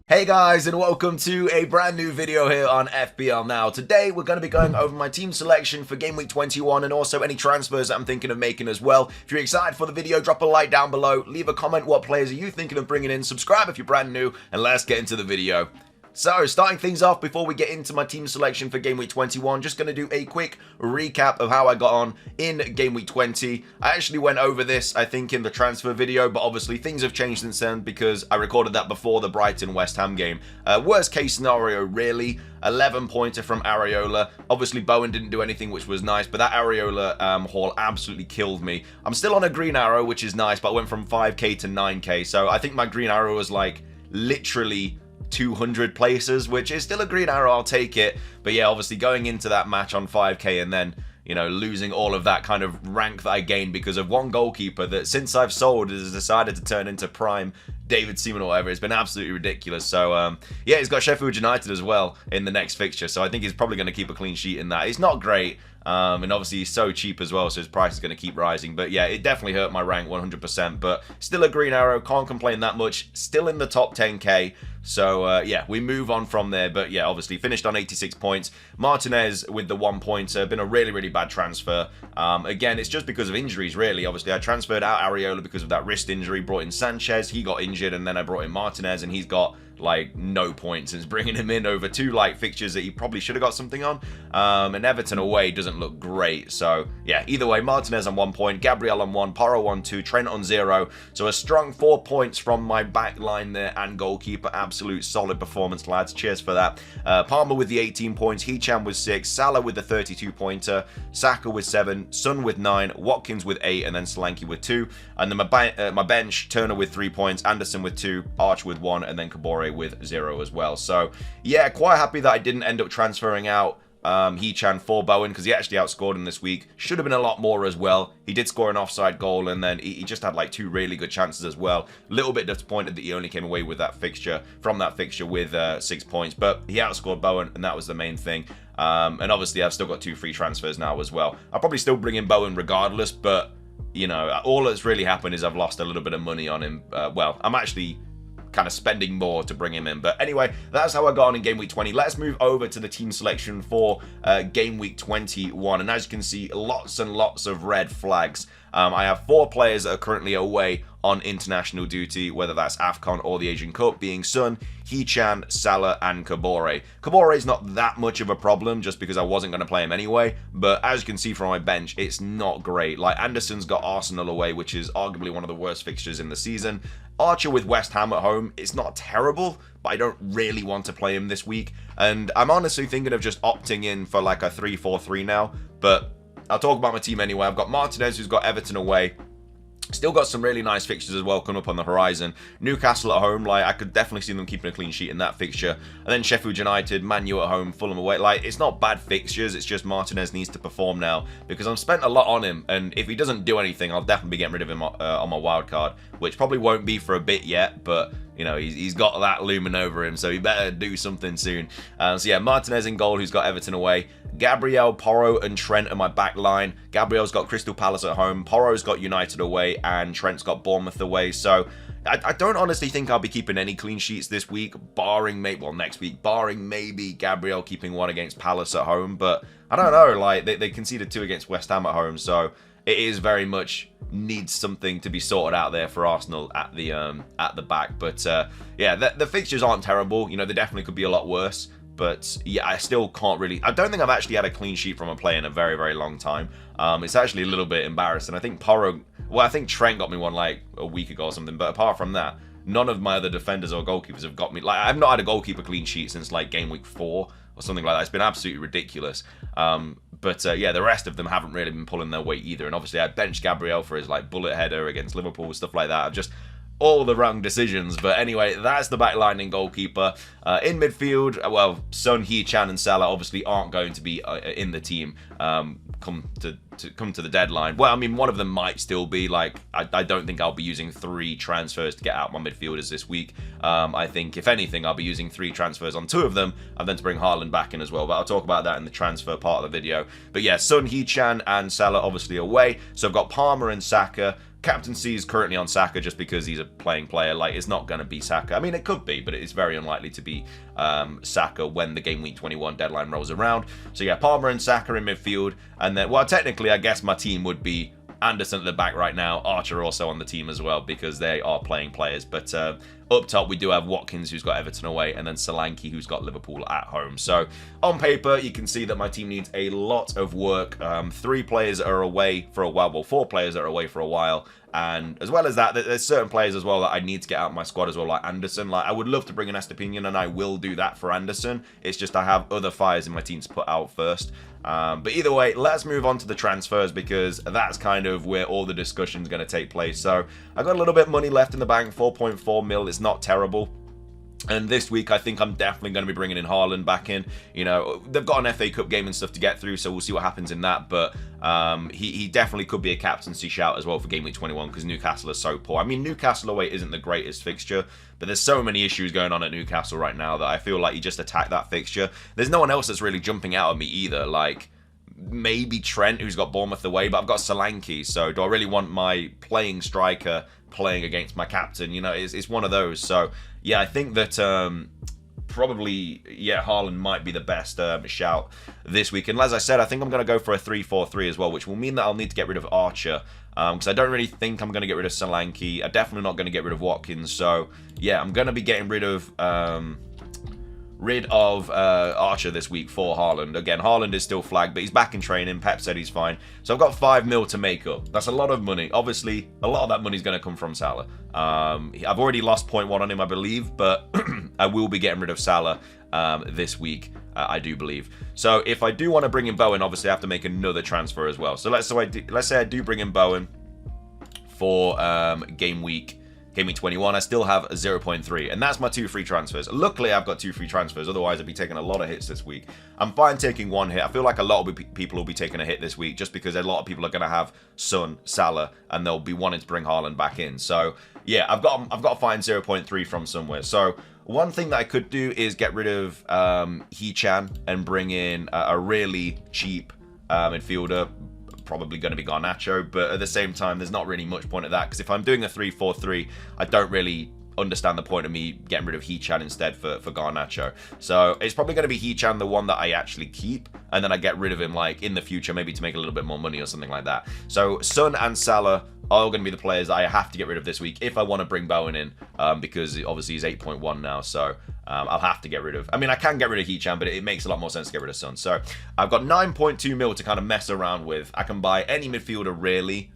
Hey guys, and welcome to a brand new video here on FPL Now. Today we're going to be going over my team selection for Game Week 21 and also any transfers that I'm thinking of making as well. If you're excited for the video, drop a like down below, leave a comment what players are you thinking of bringing in, subscribe if you're brand new, and let's get into the video. So, starting things off before we get into my team selection for Game Week 21, just going to do a quick recap of how I got on in Game Week 20. I actually went over this, I think, in the transfer video, but obviously things have changed since then because I recorded that before the Brighton-West Ham game. Worst case scenario, really, 11-pointer from Areola. Obviously, Bowen didn't do anything, which was nice, but that Areola haul absolutely killed me. I'm still on a green arrow, which is nice, but I went from 5k to 9k, so I think my green arrow was like literally 200 places, which is still a green arrow, I'll take it. But yeah, obviously going into that match on 5k and then, you know, losing all of that kind of rank that I gained because of one goalkeeper that since I've sold has decided to turn into prime David Seaman or whatever. It's been absolutely ridiculous. So yeah, he's got Sheffield United as well in the next fixture, so I think he's probably going to keep a clean sheet in that. It's not great, and obviously he's so cheap as well, so his price is going to keep rising. But yeah, it definitely hurt my rank 100%, but still a green arrow, can't complain that much, still in the top 10k. So yeah, we move on from there. But yeah, obviously finished on 86 points. Martinez with the 1-pointer, been a really bad transfer. Again, it's just because of injuries, really. Obviously, I transferred out Areola because of that wrist injury, brought in Sanchez, he got injured, and then I brought in Martinez, and he's got like no points since bringing him in over two like fixtures that he probably should have got something on. And Everton away doesn't look great. So yeah, either way, Martinez on 1 point, Gabriel on 1, Porro on 2, Trent on 0. So a strong 4 points from my back line there and goalkeeper. Absolute solid performance, lads. Cheers for that. Palmer with the 18 points, Hichan with 6, Salah with the 32-pointer, Saka with 7, Son with 9, Watkins with 8, and then Solanke with 2. And then my bench, Turner with 3 points, Anderson with 2, Arch with 1, and then Kabore with 0 as well. So yeah, quite happy that I didn't end up transferring out Hichan for Bowen, because he actually outscored him this week. Should have been a lot more as well. He did score an offside goal, and then he just had like 2 really good chances as well. A little bit disappointed that he only came away with that fixture with 6 points, but he outscored Bowen, and that was the main thing. And obviously I've still got 2 free transfers now as well. I'll probably still bring in Bowen regardless, but you know, all that's really happened is I've lost a little bit of money on him. Well, I'm actually kind of spending more to bring him in. But anyway, that's how I got on in Game Week 20. Let's move over to the team selection for Game Week 21. And as you can see, lots and lots of red flags. I have 4 players that are currently away on international duty, whether that's AFCON or the Asian Cup, being Son, Hichan, Salah, and Kabore. Kabore is not that much of a problem just because I wasn't going to play him anyway, but as you can see from my bench, it's not great. Like, Anderson's got Arsenal away, which is arguably one of the worst fixtures in the season. Archer with West Ham at home, it's not terrible, but I don't really want to play him this week, and I'm honestly thinking of just opting in for like a 3-4-3 now, but I'll talk about my team anyway. I've got Martinez, who's got Everton away. Still got some really nice fixtures as well coming up on the horizon. Newcastle at home, like I could definitely see them keeping a clean sheet in that fixture. And then Sheffield United, Man U at home, Fulham away. Like, it's not bad fixtures, it's just Martinez needs to perform now because I've spent a lot on him, and if he doesn't do anything, I'll definitely be getting rid of him on my wild card, which probably won't be for a bit yet, but you know, he's got that looming over him, so he better do something soon. So yeah, Martinez in goal, who's got Everton away. Gabriel, Porro, and Trent are my back line. Gabriel's got Crystal Palace at home, Porro's got United away, and Trent's got Bournemouth away. So I don't honestly think I'll be keeping any clean sheets this week, barring next week, barring maybe Gabriel keeping one against Palace at home. But I don't know, like they conceded 2 against West Ham at home, so it is very much needs something to be sorted out there for Arsenal at the back. But yeah, the fixtures aren't terrible. You know, they definitely could be a lot worse. But yeah, I still can't really. I don't think I've actually had a clean sheet from a player in a very long time. It's actually a little bit embarrassing. I think I think Trent got me one like a week ago or something. But apart from that, none of my other defenders or goalkeepers have got me. Like, I've not had a goalkeeper clean sheet since like Game Week 4 or something like that. It's been absolutely ridiculous. But yeah, the rest of them haven't really been pulling their weight either. And obviously, I benched Gabriel for his like bullet header against Liverpool, stuff like that. I've just all the wrong decisions. But anyway, that's the backlining goalkeeper. In midfield, well, Son, Hichan, and Salah obviously aren't going to be in the team come to the deadline. Well, I mean, one of them might still be. Like, I don't think I'll be using 3 transfers to get out my midfielders this week. I think, if anything, I'll be using 3 transfers on 2 of them, and then to bring Haaland back in as well. But I'll talk about that in the transfer part of the video. But yeah, Son, Hichan, and Salah obviously away. So I've got Palmer and Saka, captaincy is currently on Saka just because he's a playing player. Like, it's not going to be Saka. I mean, it could be, but it's very unlikely to be Saka when the Game Week 21 deadline rolls around. So yeah, Palmer and Saka in midfield. And then, well, technically, I guess my team would be Anderson at the back right now. Archer also on the team as well because they are playing players. But up top, we do have Watkins, who's got Everton away, and then Solanke, who's got Liverpool at home. So on paper, you can see that my team needs a lot of work. 3 players are away for a while. Well, 4 players are away for a while. And as well as that, there's certain players as well that I need to get out of my squad as well, like Anderson. Like, I would love to bring in Estepinian, and I will do that for Anderson. It's just I have other fires in my team to put out first. But either way, let's move on to the transfers because that's kind of where all the discussion is going to take place. So I got a little bit of money left in the bank, 4.4 mil. It's not terrible. And this week, I think I'm definitely going to be bringing in Haaland back in. You know, they've got an FA Cup game and stuff to get through, so we'll see what happens in that. But he definitely could be a captaincy shout as well for Game Week 21 because Newcastle are so poor. I mean, Newcastle away isn't the greatest fixture, but there's so many issues going on at Newcastle right now that I feel like you just attack that fixture. There's no one else that's really jumping out at me either. Like, maybe Trent, who's got Bournemouth away, but I've got Solanke, so do I really want my playing striker playing against my captain? You know, it's one of those. So yeah, I think that probably, yeah, Haaland might be the best shout this week. And as I said, I think I'm going to go for a 3-4-3 as well, which will mean that I'll need to get rid of Archer because I don't really think I'm going to get rid of Solanke. I'm definitely not going to get rid of Watkins. So yeah, I'm going to be getting rid of Archer this week for Haaland. Again, Haaland is still flagged, but he's back in training. Pep said he's fine. So I've got 5 mil to make up. That's a lot of money. Obviously, a lot of that money is going to come from Salah. I've already lost 0.1 on him, I believe, but I will be getting rid of Salah this week, I do believe. So if I do want to bring in Bowen, obviously I have to make another transfer as well. So let's say I do bring in Bowen for Game Week 21, I still have a 0.3, and that's my 2 free transfers. Luckily, I've got 2 free transfers, otherwise I'd be taking a lot of hits this week. I'm fine taking 1 hit. I feel like a lot of people will be taking a hit this week just because a lot of people are going to have Son, Salah, and they'll be wanting to bring Haaland back in. So, yeah, I've got to find 0.3 from somewhere. So, one thing that I could do is get rid of Hee-chan and bring in a really cheap midfielder, probably going to be Garnacho, but at the same time, there's not really much point of that because if I'm doing a 3-4-3, I don't really understand the point of me getting rid of Hee-chan instead for Garnacho. So it's probably going to be Hee-chan, the one that I actually keep, and then I get rid of him like in the future, maybe to make a little bit more money or something like that. So Son and Salah are going to be the players that I have to get rid of this week if I want to bring Bowen in, because obviously he's 8.1 now, so I'll have to get rid of... I mean, I can get rid of Hee-chan, but it makes a lot more sense to get rid of Son. So I've got 9.2 mil to kind of mess around with. I can buy any midfielder, really,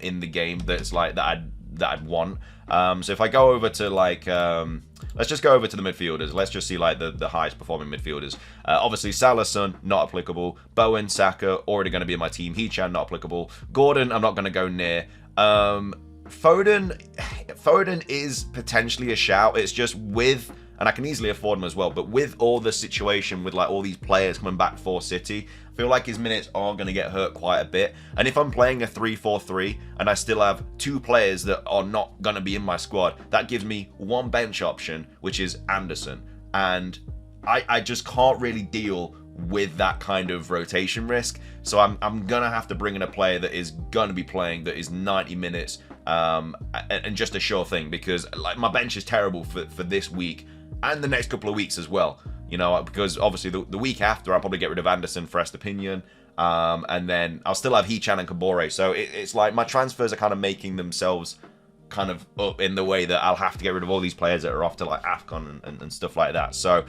in the game that's like that I'd want. So if I go over to, like... let's just go over to the midfielders. Let's just see, like, the highest performing midfielders. Obviously, Salah, Son, not applicable. Bowen, Saka, already going to be in my team. Hee-chan, not applicable. Gordon, I'm not going to go near. Foden is potentially a shout. It's just with... and I can easily afford him as well, but with all the situation with like all these players coming back for City, I feel like his minutes are going to get hurt quite a bit. And if I'm playing a 3-4-3 and I still have 2 players that are not going to be in my squad, that gives me 1 bench option, which is Anderson. And I just can't really deal with that kind of rotation risk. So I'm going to have to bring in a player that is going to be playing, that is 90 minutes and just a sure thing, because like my bench is terrible for this week and the next couple of weeks as well, you know, because obviously the week after I'll probably get rid of Anderson for Estepinian, and then I'll still have Hee-chan and Kabore. So it's like my transfers are kind of making themselves kind of up in the way that I'll have to get rid of all these players that are off to like AFCON and stuff like that. So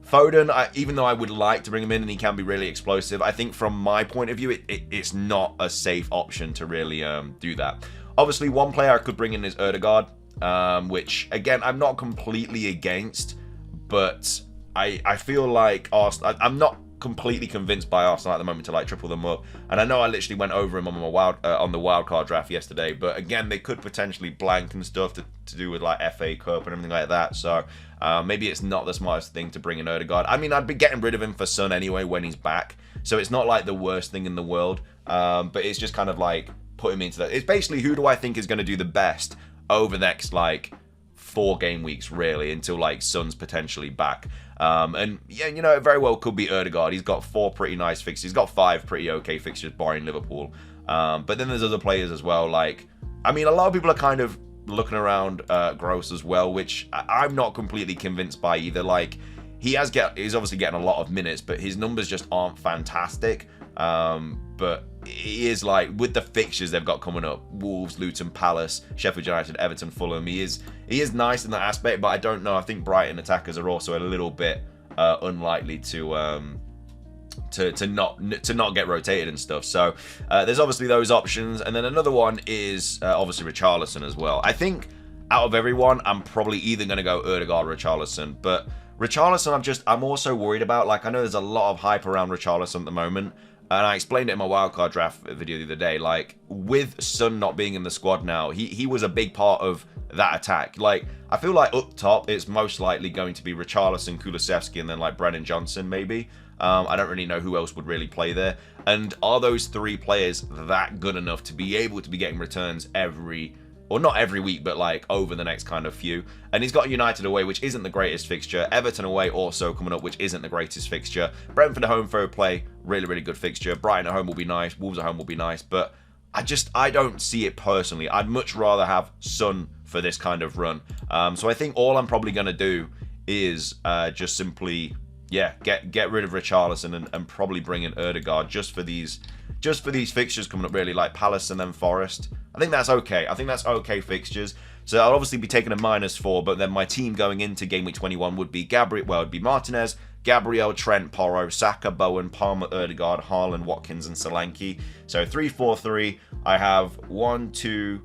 Foden, even though I would like to bring him in and he can be really explosive, I think from my point of view, it's not a safe option to really do that. Obviously, one player I could bring in is Ødegaard, which, again, I'm not completely against, but I feel like Arsenal... I'm not completely convinced by Arsenal at the moment to like triple them up, and I know I literally went over him on the wildcard draft yesterday, but again, they could potentially blank and stuff to do with like FA Cup and everything like that, so maybe it's not the smartest thing to bring in Ødegaard. I mean, I'd be getting rid of him for Son anyway when he's back, so it's not like the worst thing in the world, but it's just kind of like put him into that. It's basically who do I think is going to do the best over the next like 4 game weeks really, until like Son's potentially back. And yeah, you know, it very well could be Ødegaard. He's got 4 pretty nice fixtures. He's got 5 pretty okay fixtures, barring Liverpool. But then there's other players as well, like I mean, a lot of people are kind of looking around Gross as well, which I'm not completely convinced by either. Like, he's obviously getting a lot of minutes, but his numbers just aren't fantastic. But he is, like, with the fixtures they've got coming up, Wolves, Luton, Palace, Sheffield United, Everton, Fulham, he is nice in that aspect, but I don't know. I think Brighton attackers are also a little bit unlikely to not get rotated and stuff. So there's obviously those options, and then another one is obviously Richarlison as well. I think out of everyone, I'm probably either going to go Ødegaard or Richarlison, but Richarlison I'm also worried about. Like, I know there's a lot of hype around Richarlison at the moment, and I explained it in my wildcard draft video the other day. Like, with Son not being in the squad now, he was a big part of that attack. Like, I feel like up top, it's most likely going to be Richarlison, Kulusevski, and then like Brennan Johnson maybe. I don't really know who else would really play there. And are those three players that good enough to be able to be getting returns not every week, but like over the next kind of few? And he's got United away, which isn't the greatest fixture. Everton away also coming up, which isn't the greatest fixture. Brentford at home for a play, really, really good fixture. Brighton at home will be nice. Wolves at home will be nice. But I don't see it personally. I'd much rather have Son for this kind of run. So I think all I'm probably going to do is just simply, yeah, get rid of Richarlison and probably bring in Ødegaard just for these fixtures coming up, really, like Palace and then Forest. I think that's okay. I think that's okay fixtures. So I'll obviously be taking a -4, but then my team going into Game Week 21 would be it'd be Martinez, Gabriel, Trent, Porro, Saka, Bowen, Palmer, Ødegaard, Haaland, Watkins, and Solanke. So 3-4-3. I have 1, 2,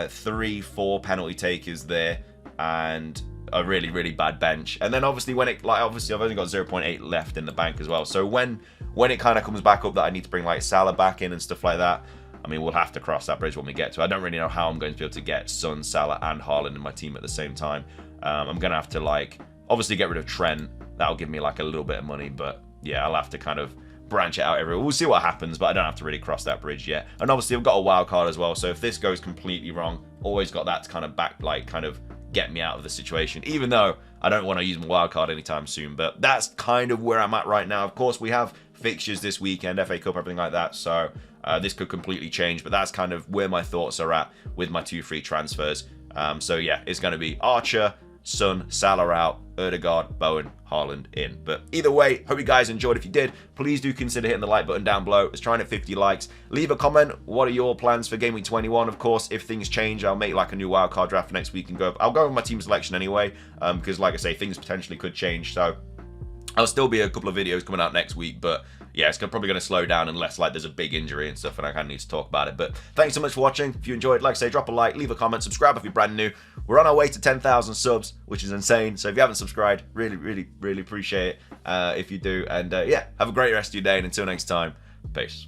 3, 4 penalty takers there, and a really, really bad bench. And then obviously obviously I've only got 0.8 left in the bank as well. So when it kind of comes back up that I need to bring like Salah back in and stuff like that, I mean, we'll have to cross that bridge when we get to it. I don't really know how I'm going to be able to get Son, Salah, and Haaland in my team at the same time. I'm going to have to, like, obviously get rid of Trent. That'll give me like a little bit of money, but yeah, I'll have to kind of branch it out everywhere. We'll see what happens, but I don't have to really cross that bridge yet. And obviously I've got a wild card as well, so if this goes completely wrong, always got that to kind of get me out of the situation, even though I don't want to use my wildcard anytime soon. But that's kind of where I'm at right now. Of course, we have fixtures this weekend, FA Cup, everything like that, so this could completely change, but that's kind of where my thoughts are at with my 2 free transfers. So yeah, it's going to be Archer, Son, Salah out, Ødegaard, Bowen, Haaland in. But either way, hope you guys enjoyed. If you did, please do consider hitting the like button down below. Let's try and hit 50 likes. Leave a comment. What are your plans for Game Week 21? Of course, if things change, I'll make like a new wildcard draft next week and I'll go with my team selection anyway, because like I say, things potentially could change. So I'll still be a couple of videos coming out next week, but yeah, it's probably going to slow down unless like there's a big injury and stuff and I kind of need to talk about it. But thanks so much for watching. If you enjoyed, like I say, drop a like, leave a comment, subscribe if you're brand new. We're on our way to 10,000 subs, which is insane. So if you haven't subscribed, really, really, really appreciate it if you do. And yeah, have a great rest of your day, and until next time, peace.